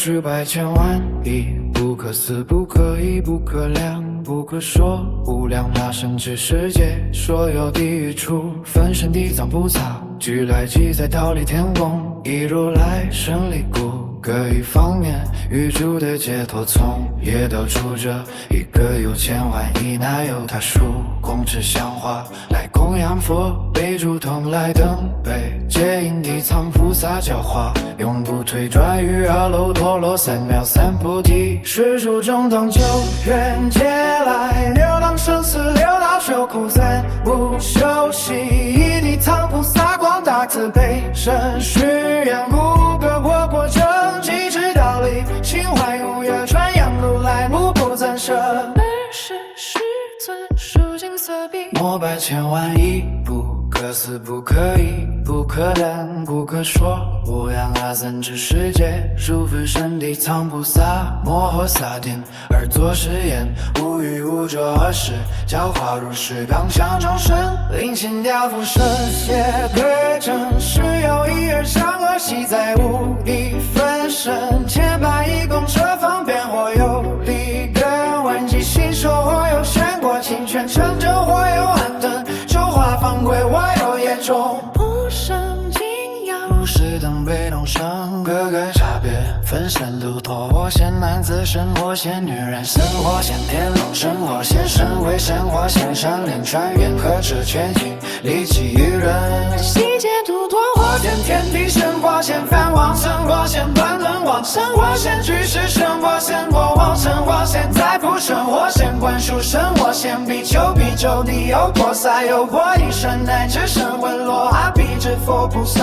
是百千万亿，不可思不可议不可量不可说，无量大圣之世界，所有地狱处分身地藏菩萨，俱来即在忉利天宫，以如来胜利故。各一方面，宇宙的解脱从也都住着一个有千万亿，哪有他数供持香花来供养佛，备注同来登北接引地藏菩萨教化，永不退转于阿耨多罗三藐三菩提。世俗中等九缘劫来，流浪生死六道受苦三无休息，以地藏菩萨广大慈悲，深虚远故各国国政机智道理，心怀永远传扬如来目不暂舍，二世世尊数尽色比，莫百千万亿，不可思不可议不可量不可说，无量阿僧之世界，诸佛身地藏菩萨摩诃萨殿，而作是言，无欲无着而是教化如是刚强众生，令心调伏摄邪对正，是有一而上而喜在无地分身，千百亿公车方便或有利根，万计心受或有玄果，清泉成就或有暗灯，周华方归或有业中不生敬仰，如是等被动生，各个差别分身路脱或现男子身或现女人身或现天龙身或现身为身或现山灵穿越何止全境力气于人，细节度脱或现天地神或现梵王神或现断轮王神或现居士神或现国王神或现财富神或现观殊神或现比丘比丘地有菩萨有破地神乃至神闻罗阿毗之佛菩萨，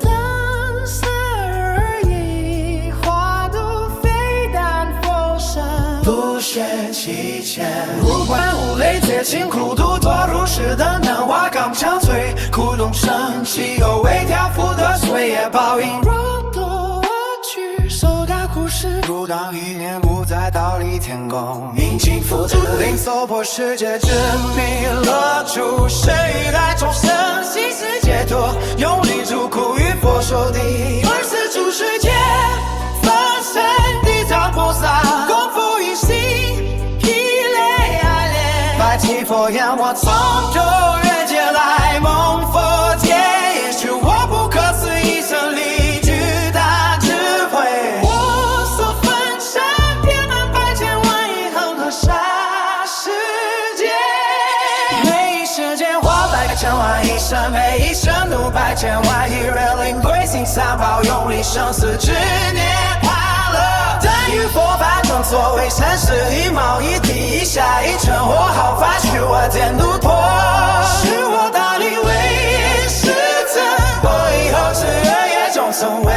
等色而已，化度非但佛身，不现其前，无关无类皆辛苦度多如是等难化刚强摧，苦动生气有为调伏的岁月报应，若多恶趣受大苦事，不当一念不在忉利天宫，应尽付之令娑婆世界之弥勒主，是欲来众生悉思解脱，用力诸苦于佛手地，而此诸世界分身地藏菩萨，功夫一心疲累爱恋，百体佛言我从咒月界来蒙佛界，也许我不可思议胜利巨大智慧，我所分身遍满百千万亿恒河沙世界，每一世间化百千万亿生，每一生度百千万亿人灵归心三宝，用力生死之涅槃乐，等于佛法正所谓三世一毛一地一下一尘，我好法许我见度脱，是我大力为师尊，我以后之日夜众生为